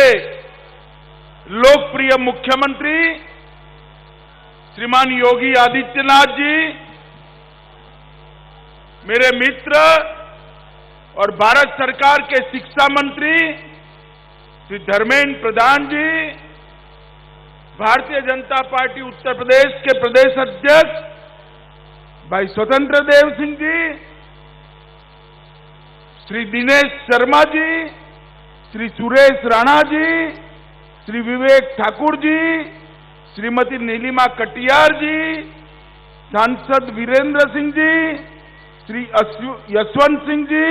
लोकप्रिय मुख्यमंत्री श्रीमान योगी आदित्यनाथ जी, मेरे मित्र और भारत सरकार के शिक्षा मंत्री श्री धर्मेंद्र प्रधान जी, भारतीय जनता पार्टी उत्तर प्रदेश के प्रदेश अध्यक्ष भाई स्वतंत्र देव सिंह जी, श्री दिनेश शर्मा जी, श्री सुरेश राणा जी, श्री विवेक ठाकुर जी, श्रीमती नीलिमा कटियार जी, सांसद वीरेंद्र सिंह जी, श्री यशवंत सिंह जी,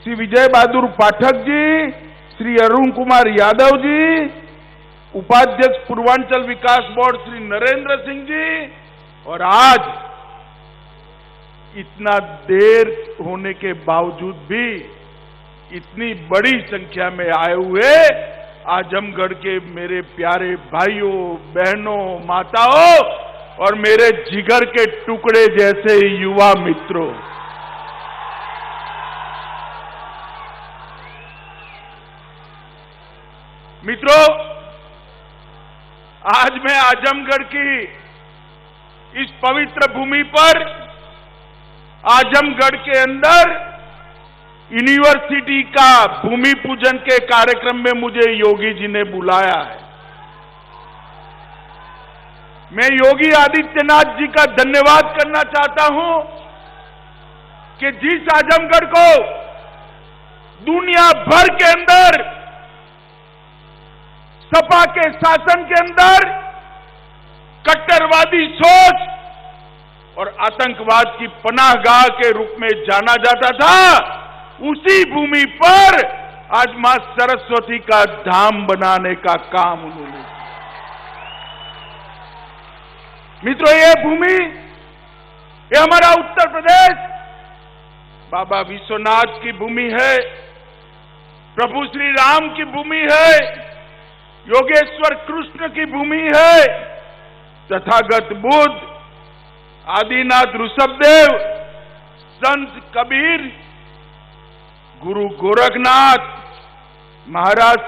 श्री विजय बहादुर पाठक जी, श्री अरुण कुमार यादव जी, उपाध्यक्ष पूर्वांचल विकास बोर्ड श्री नरेंद्र सिंह जी, और आज इतना देर होने के बावजूद भी इतनी बड़ी संख्या में आए हुए आजमगढ़ के मेरे प्यारे भाइयों, बहनों, माताओं और मेरे जिगर के टुकड़े जैसे युवा मित्रों, आज मैं आजमगढ़ की इस पवित्र भूमि पर, आजमगढ़ के अंदर यूनिवर्सिटी का भूमि पूजन के कार्यक्रम में मुझे योगी जी ने बुलाया है। मैं योगी आदित्यनाथ जी का धन्यवाद करना चाहता हूं कि जिस आजमगढ़ को दुनिया भर के अंदर सपा के शासन के अंदर कट्टरवादी सोच और आतंकवाद की पनाहगाह के रूप में जाना जाता था, उसी भूमि पर आज मां सरस्वती का धाम बनाने का काम उन्होंने किया। मित्रों, ये भूमि, ये हमारा उत्तर प्रदेश बाबा विश्वनाथ की भूमि है, प्रभु श्री राम की भूमि है, योगेश्वर कृष्ण की भूमि है, तथागत बुद्ध, आदिनाथ ऋषभदेव, संत कबीर, गुरु गोरखनाथ, महाराज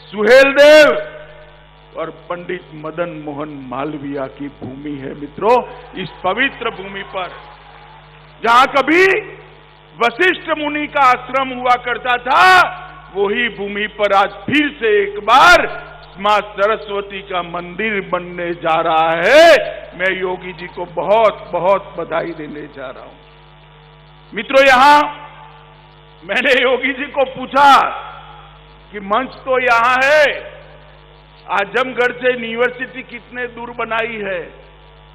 सुहेलदेव और पंडित मदन मोहन मालवीय की भूमि है। मित्रों, इस पवित्र भूमि पर जहां कभी वशिष्ठ मुनि का आश्रम हुआ करता था, वही भूमि पर आज फिर से एक बार मां सरस्वती का मंदिर बनने जा रहा है। मैं योगी जी को बहुत बहुत बधाई देने जा रहा हूं। मित्रों, यहां मैंने योगी जी को पूछा कि मंच तो यहां है, आजमगढ़ से यूनिवर्सिटी कितने दूर बनाई है?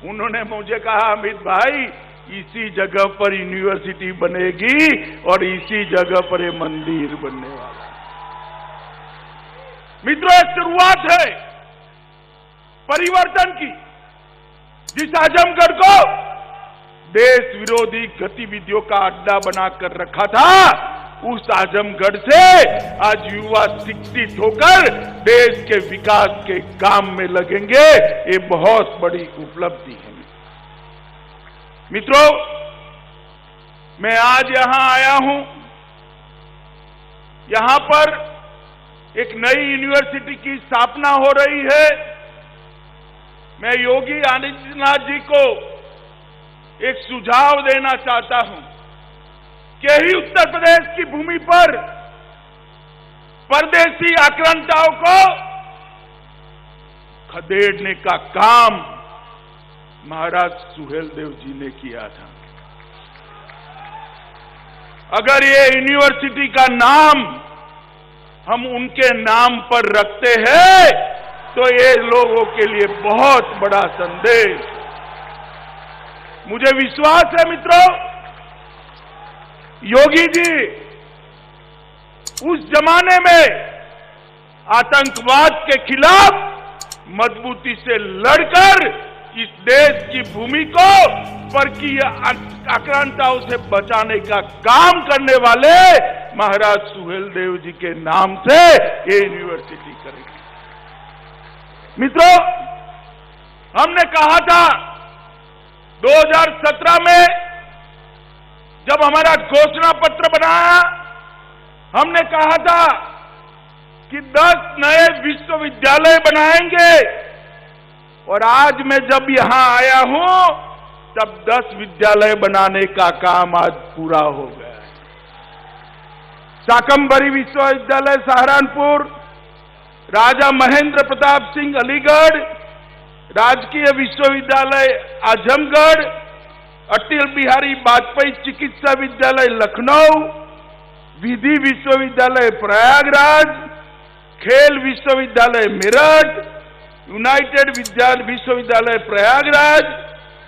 उन्होंने मुझे कहा, अमित भाई, इसी जगह पर यूनिवर्सिटी बनेगी और इसी जगह पर ये मंदिर बनने वाला है। मित्रों, एक शुरुआत है परिवर्तन की। जिस आजमगढ़ को देश विरोधी गतिविधियों का अड्डा बनाकर रखा था, उस आजमगढ़ से आज युवा शिक्षित होकर देश के विकास के काम में लगेंगे। ये बहुत बड़ी उपलब्धि है। मित्रों, मैं आज यहां आया हूं, यहां पर एक नई यूनिवर्सिटी की स्थापना हो रही है। मैं योगी आदित्यनाथ जी को एक सुझाव देना चाहता हूं कि ही उत्तर प्रदेश की भूमि पर परदेशी आक्रांताओं को खदेड़ने का काम महाराज सुहेलदेव जी ने किया था। अगर ये यूनिवर्सिटी का नाम हम उनके नाम पर रखते हैं तो ये लोगों के लिए बहुत बड़ा संदेश। मुझे विश्वास है मित्रों, योगी जी उस जमाने में आतंकवाद के खिलाफ मजबूती से लड़कर इस देश की भूमि को परकीय आक्रांताओं से बचाने का काम करने वाले महाराज सुहेलदेव जी के नाम से ये यूनिवर्सिटी करेगी। मित्रों, हमने कहा था 2017 में जब हमारा घोषणा पत्र बनाया, हमने कहा था कि 10 नए विश्वविद्यालय बनाएंगे, और आज मैं जब यहां आया हूं तब 10 विद्यालय बनाने का काम आज पूरा हो गया है। शाकंभरी विश्वविद्यालय सहारनपुर, राजा महेंद्र प्रताप सिंह अलीगढ़, राजकीय विश्वविद्यालय आजमगढ़, अटल बिहारी वाजपेयी चिकित्सा विद्यालय लखनऊ, विधि विश्वविद्यालय प्रयागराज, खेल विश्वविद्यालय मेरठ, यूनाइटेड विश्वविद्यालय प्रयागराज,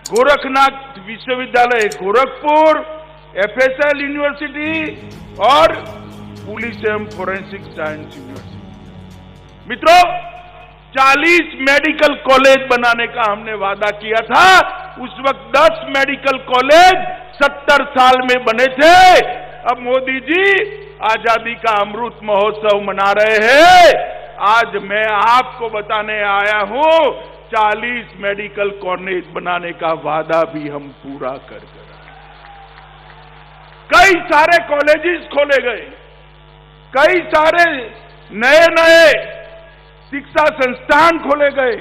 गोरखनाथ विश्वविद्यालय गोरखपुर, FSL यूनिवर्सिटी और पुलिस एवं फोरेंसिक साइंस यूनिवर्सिटी। मित्रों, 40 मेडिकल कॉलेज बनाने का हमने वादा किया था। उस वक्त 10 मेडिकल कॉलेज 70 साल में बने थे। अब मोदी जी आजादी का अमृत महोत्सव मना रहे हैं। आज मैं आपको बताने आया हूं, 40 मेडिकल कॉलेज बनाने का वादा भी हम पूरा कर रहे हैं। कई सारे कॉलेजेस खोले गए, कई सारे नए नए शिक्षा संस्थान खोले गए।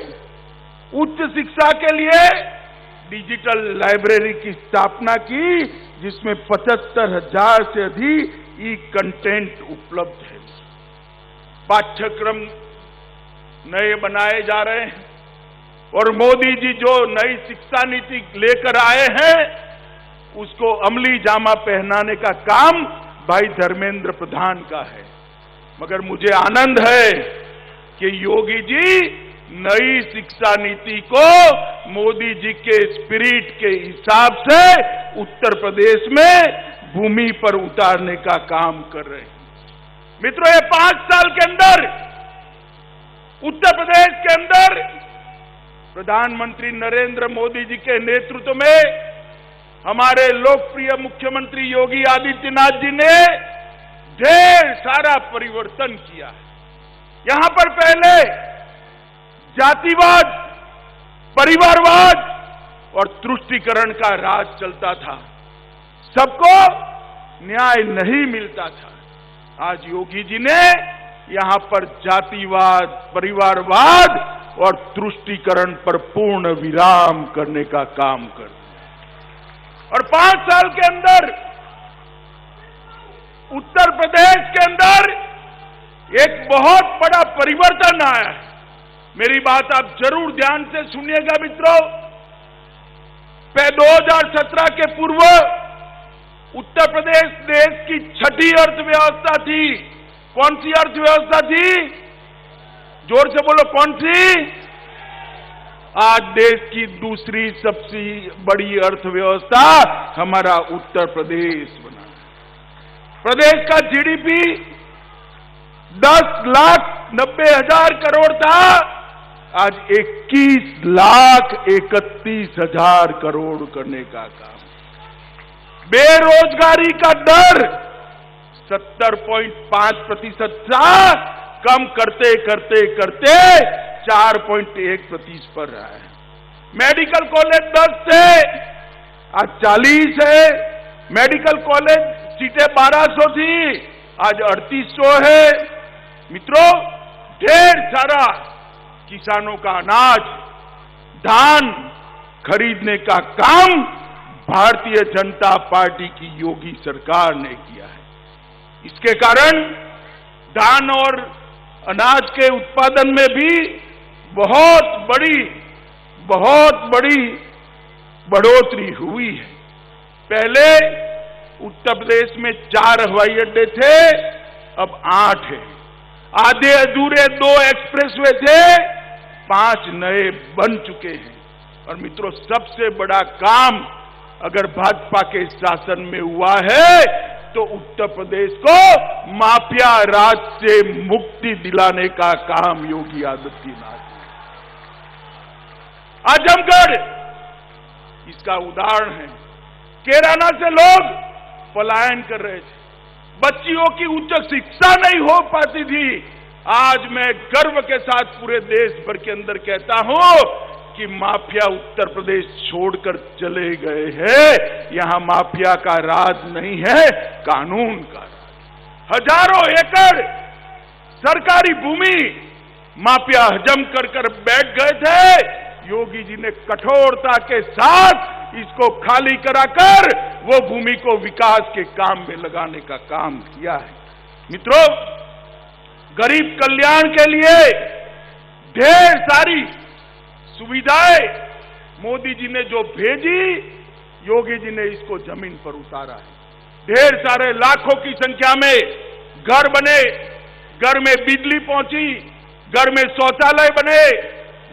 उच्च शिक्षा के लिए डिजिटल लाइब्रेरी की स्थापना की, जिसमें 75,000 से अधिक ई कंटेंट उपलब्ध है। पाठ्यक्रम नए बनाए जा रहे हैं और मोदी जी जो नई शिक्षा नीति लेकर आए हैं, उसको अमली जामा पहनाने का काम भाई धर्मेंद्र प्रधान का है। मगर मुझे आनंद है कि योगी जी नई शिक्षा नीति को मोदी जी के स्पिरिट के हिसाब से उत्तर प्रदेश में भूमि पर उतारने का काम कर रहे हैं। मित्रों, ये 5 साल के अंदर उत्तर प्रदेश के अंदर प्रधानमंत्री नरेंद्र मोदी जी के नेतृत्व में हमारे लोकप्रिय मुख्यमंत्री योगी आदित्यनाथ जी ने ढेर सारा परिवर्तन किया है। यहां पर पहले जातिवाद, परिवारवाद और तुष्टीकरण का राज चलता था, सबको न्याय नहीं मिलता था। आज योगी जी ने यहां पर जातिवाद, परिवारवाद और तुष्टीकरण पर पूर्ण विराम करने का काम कर दिया। और 5 साल के अंदर उत्तर प्रदेश के अंदर एक बहुत बड़ा परिवर्तन आया है। मेरी बात आप जरूर ध्यान से सुनिएगा मित्रों। 2017 के पूर्व उत्तर प्रदेश देश की 6ठी अर्थव्यवस्था थी। कौन सी अर्थव्यवस्था थी? जोर से बोलो, कौन सी? आज देश की दूसरी सबसे बड़ी अर्थव्यवस्था हमारा उत्तर प्रदेश बना। प्रदेश का जीडीपी 10,90,000 करोड़ था, आज 21,31,000 करोड़ करने का काम। बेरोजगारी का दर 70.5% था, कम करते करते करते 4.1% पर रहा है। मेडिकल कॉलेज 10 थे, आज 40 है। मेडिकल कॉलेज सीटें 1200 थी, आज 3800 है। मित्रों, ढेर सारा किसानों का अनाज, धान खरीदने का काम भारतीय जनता पार्टी की योगी सरकार ने किया है। इसके कारण धान और अनाज के उत्पादन में भी बहुत बड़ी बढ़ोतरी हुई है। पहले उत्तर प्रदेश में 4 हवाई अड्डे थे, अब 8 है। आधे अधूरे 2 एक्सप्रेसवे थे, 5 नए बन चुके हैं। और मित्रों, सबसे बड़ा काम अगर भाजपा के शासन में हुआ है तो उत्तर प्रदेश को माफिया राज से मुक्ति दिलाने का काम योगी आदित्यनाथ ने। आजमगढ़ इसका उदाहरण है। कैराना से लोग पलायन कर रहे थे, बच्चियों की उच्च शिक्षा नहीं हो पाती थी। आज मैं गर्व के साथ पूरे देश भर के अंदर कहता हूं कि माफिया उत्तर प्रदेश छोड़कर चले गए हैं। यहां माफिया का राज नहीं है, कानून का राज। हजारों एकड़ सरकारी भूमि माफिया हजम कर बैठ गए थे। योगी जी ने कठोरता के साथ इसको खाली कराकर वो भूमि को विकास के काम में लगाने का काम किया है। मित्रों, गरीब कल्याण के लिए ढेर सारी सुविधाएं मोदी जी ने जो भेजी, योगी जी ने इसको जमीन पर उतारा है। ढेर सारे लाखों की संख्या में घर बने, घर में बिजली पहुंची, घर में शौचालय बने,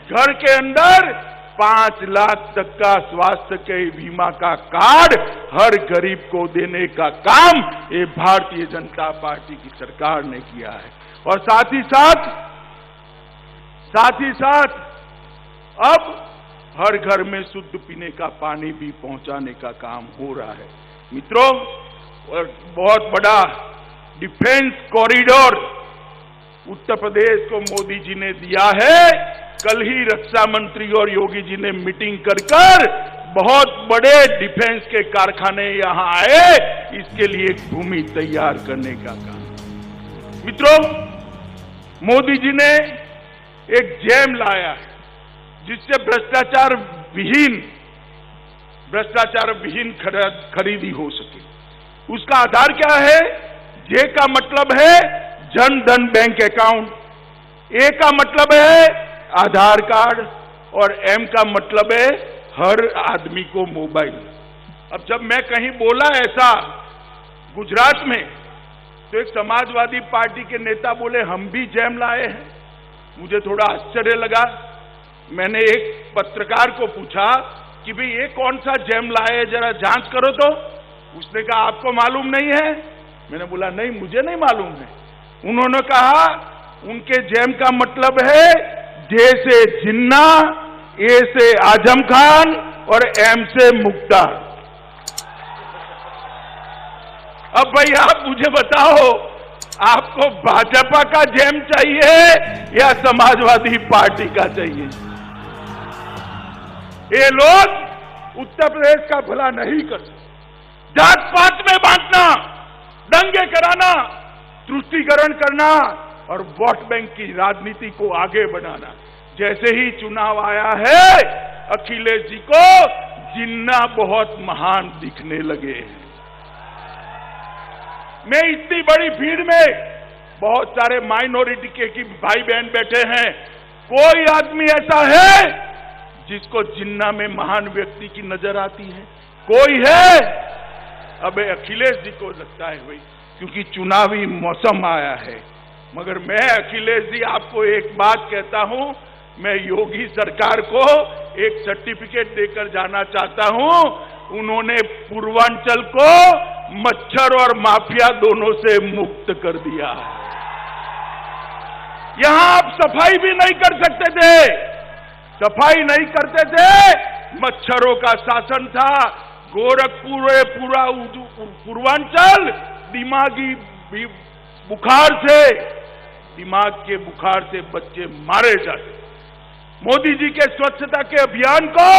घर के अंदर 5 लाख तक का स्वास्थ्य के बीमा का कार्ड हर गरीब को देने का काम ये भारतीय जनता पार्टी की सरकार ने किया है। और साथ ही साथ अब हर घर में शुद्ध पीने का पानी भी पहुंचाने का काम हो रहा है। मित्रों, और बहुत बड़ा डिफेंस कॉरिडोर उत्तर प्रदेश को मोदी जी ने दिया है। कल ही रक्षा मंत्री और योगी जी ने मीटिंग कर बहुत बड़े डिफेंस के कारखाने यहां आए, इसके लिए एक भूमि तैयार करने का काम। मित्रों, मोदी जी ने एक जैम लाया है जिससे भ्रष्टाचार विहीन खरीदी हो सके। उसका आधार क्या है? जे का मतलब है जन धन बैंक अकाउंट, ए का मतलब है आधार कार्ड और एम का मतलब है हर आदमी को मोबाइल। अब जब मैं कहीं बोला ऐसा गुजरात में, तो एक समाजवादी पार्टी के नेता बोले हम भी जैम लाए हैं। मुझे थोड़ा आश्चर्य लगा। मैंने एक पत्रकार को पूछा कि भाई ये कौन सा जैम लाए, जरा जांच करो तो। उसने कहा आपको मालूम नहीं है? मैंने बोला नहीं, मुझे नहीं मालूम है। उन्होंने कहा उनके जैम का मतलब है जे से जिन्ना, ए से आजम खान और एम से मुख्तार। अब भाई आप मुझे बताओ, आपको भाजपा का जैम चाहिए या समाजवादी पार्टी का चाहिए? ये लोग उत्तर प्रदेश का भला नहीं कर सकते। जात पात में बांटना, दंगे कराना, तुष्टीकरण करना और वोट बैंक की राजनीति को आगे बढ़ाना। जैसे ही चुनाव आया है, अखिलेश जी को जिन्ना बहुत महान दिखने लगे हैं। मैं इतनी बड़ी भीड़ में, बहुत सारे माइनॉरिटी के भाई बहन बैठे हैं, कोई आदमी ऐसा है जिसको जिन्ना में महान व्यक्ति की नजर आती है? कोई है? अब अखिलेश जी को लगता है भाई, क्योंकि चुनावी मौसम आया है। मगर मैं अखिलेश जी आपको एक बात कहता हूं, मैं योगी सरकार को एक सर्टिफिकेट देकर जाना चाहता हूं। उन्होंने पूर्वांचल को मच्छर और माफिया दोनों से मुक्त कर दिया। यहां आप सफाई भी नहीं कर सकते थे, सफाई नहीं करते थे, मच्छरों का शासन था। गोरखपुर पूरा पूर्वांचल दिमागी बुखार से, दिमाग के बुखार से बच्चे मारे जाते। मोदी जी के स्वच्छता के अभियान को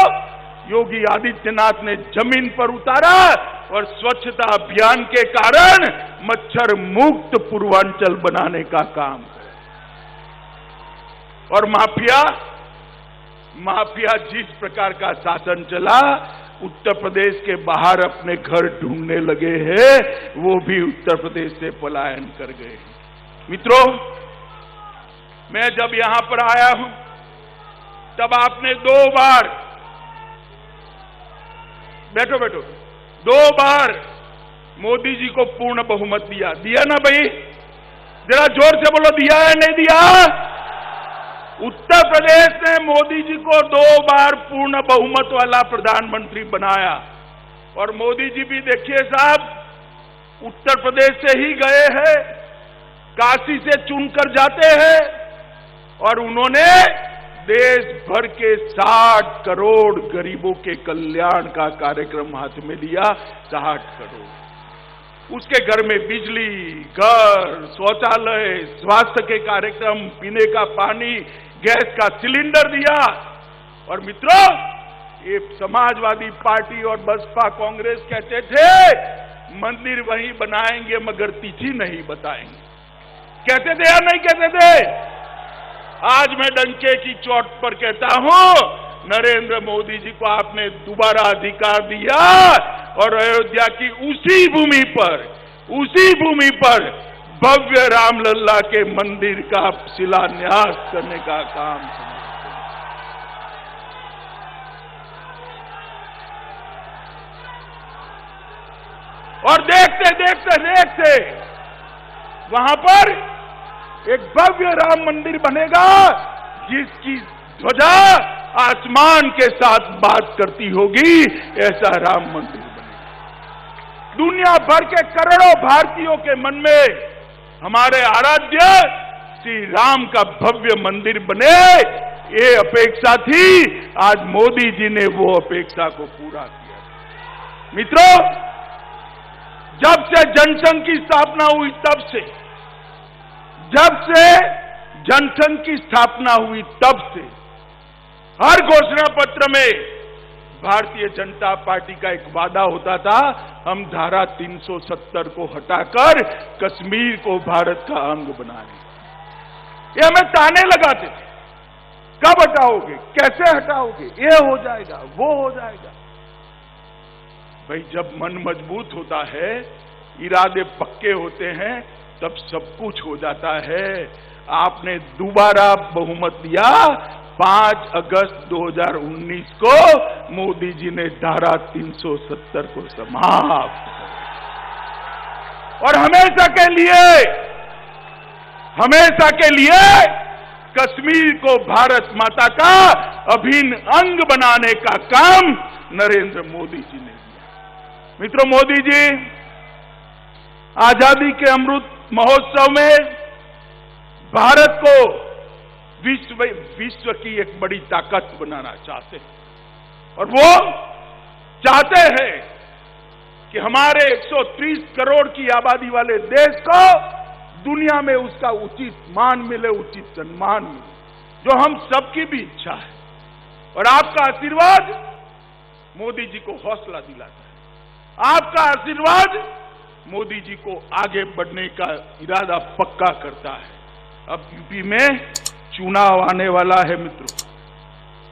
योगी आदित्यनाथ ने जमीन पर उतारा और स्वच्छता अभियान के कारण मच्छर मुक्त पूर्वांचल बनाने का काम किया। और माफिया जिस प्रकार का शासन चला, उत्तर प्रदेश के बाहर अपने घर ढूंढने लगे हैं, वो भी उत्तर प्रदेश से पलायन कर गए। मित्रों, मैं जब यहां पर आया हूं तब आपने 2 बार, बैठो 2 बार मोदी जी को पूर्ण बहुमत दिया ना भाई? जरा जोर से बोलो, दिया है नहीं दिया? उत्तर प्रदेश ने मोदी जी को 2 बार पूर्ण बहुमत वाला प्रधानमंत्री बनाया। और मोदी जी भी देखिए साहब, उत्तर प्रदेश से ही गए हैं, काशी से चुनकर जाते हैं और उन्होंने देश भर के 60 करोड़ गरीबों के कल्याण का कार्यक्रम हाथ में लिया। 60 करोड़, उसके घर में बिजली, घर, शौचालय, स्वास्थ्य के कार्यक्रम, पीने का पानी, गैस का सिलेंडर दिया। और मित्रों, ये समाजवादी पार्टी और बसपा कांग्रेस कहते थे मंदिर वहीं बनाएंगे मगर तिथि नहीं बताएंगे। कहते थे या नहीं कहते थे? आज मैं डंके की चोट पर कहता हूं, नरेंद्र मोदी जी को आपने दोबारा अधिकार दिया और अयोध्या की उसी भूमि पर भव्य रामलला के मंदिर का शिलान्यास करने का काम किया। और देखते देखते देखते वहां पर एक भव्य राम मंदिर बनेगा जिसकी ध्वजा आसमान के साथ बात करती होगी। ऐसा राम मंदिर बनेगा। दुनिया भर के करोड़ों भारतीयों के मन में हमारे आराध्य श्री राम का भव्य मंदिर बने, ये अपेक्षा थी। आज मोदी जी ने वो अपेक्षा को पूरा किया। मित्रों, जब से जनसंघ की स्थापना हुई जब से जनसंघ की स्थापना हुई तब से हर घोषणा पत्र में भारतीय जनता पार्टी का एक वादा होता था, हम धारा 370 को हटाकर कश्मीर को भारत का अंग बनाएंगे। ये हमें ताने लगाते थे, कब हटाओगे, कैसे हटाओगे, ये हो जाएगा, वो हो जाएगा। भाई, जब मन मजबूत होता है, इरादे पक्के होते हैं, तब सब कुछ हो जाता है। आपने दोबारा बहुमत दिया। 5 अगस्त 2019 को मोदी जी ने धारा 370 को समाप्त और हमेशा के लिए कश्मीर को भारत माता का अभिन्न अंग बनाने का काम नरेंद्र मोदी जी ने किया। मित्रों, मोदी जी आजादी के अमृत महोत्सव में भारत को विश्व की एक बड़ी ताकत बनाना चाहते हैं और वो चाहते हैं कि हमारे 130 करोड़ की आबादी वाले देश को दुनिया में उसका उचित मान मिले, उचित सम्मान मिले, जो हम सबकी भी इच्छा है। और आपका आशीर्वाद मोदी जी को हौसला दिलाता है। आपका आशीर्वाद मोदी जी को आगे बढ़ने का इरादा पक्का करता है। अब यूपी में चुनाव आने वाला है। मित्रों,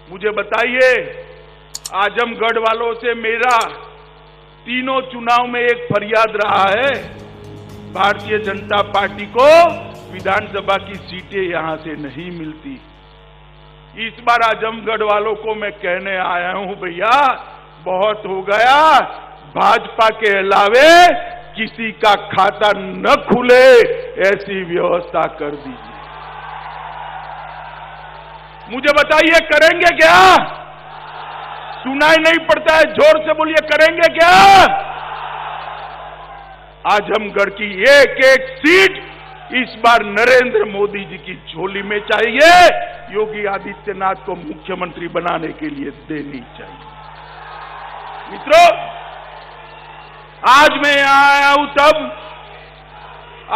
मुझे बताइए, आजमगढ़ वालों से मेरा तीनों चुनाव में एक फरियाद रहा है, भारतीय जनता पार्टी को विधानसभा की सीटें यहां से नहीं मिलती। इस बार आजमगढ़ वालों को मैं कहने आया हूं, भैया बहुत हो गया, भाजपा के अलावे किसी का खाता न खुले ऐसी व्यवस्था कर दीजिए। मुझे बताइए, करेंगे क्या? सुनाई नहीं पड़ता है, जोर से बोलिए, करेंगे क्या? आजमगढ़ की एक एक सीट इस बार नरेंद्र मोदी जी की झोली में चाहिए, योगी आदित्यनाथ को मुख्यमंत्री बनाने के लिए देनी चाहिए। मित्रों, आज मैं यहां आया हूं तब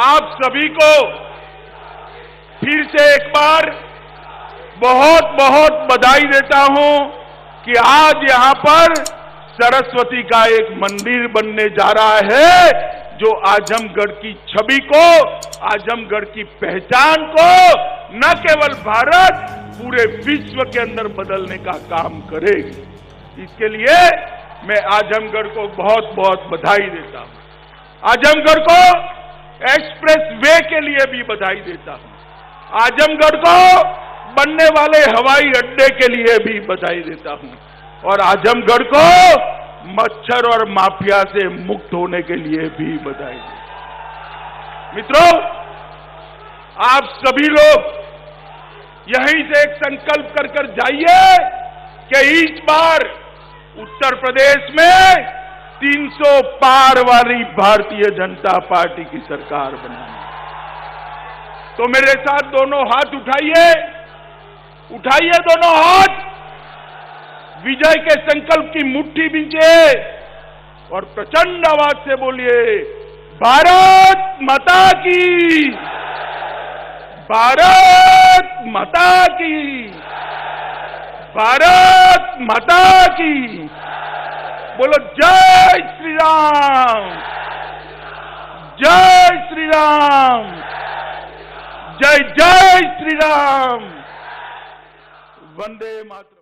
आप सभी को फिर से एक बार बहुत बहुत बधाई देता हूं कि आज यहां पर सरस्वती का एक मंदिर बनने जा रहा है, जो आजमगढ़ की छवि को, आजमगढ़ की पहचान को न केवल भारत, पूरे विश्व के अंदर बदलने का काम करेगी। इसके लिए मैं आजमगढ़ को बहुत बहुत बधाई देता हूं। आजमगढ़ को एक्सप्रेस वे के लिए भी बधाई देता हूं। आजमगढ़ को बनने वाले हवाई अड्डे के लिए भी बधाई देता हूं और आजमगढ़ को मच्छर और माफिया से मुक्त होने के लिए भी बधाई देता हूं। मित्रों, आप सभी लोग यहीं से एक संकल्प कर कर जाइए कि इस बार उत्तर प्रदेश में 300 पार वाली भारतीय जनता पार्टी की सरकार बनानी। तो मेरे साथ दोनों हाथ उठाइए, उठाइए दोनों हाथ, विजय के संकल्प की मुट्ठी बींचे और प्रचंड आवाज से बोलिए, भारत माता की, भारत माता की, भारत माता की। बोलो जय श्री राम, जय श्री राम, जय जय श्री राम। वंदे मातरम।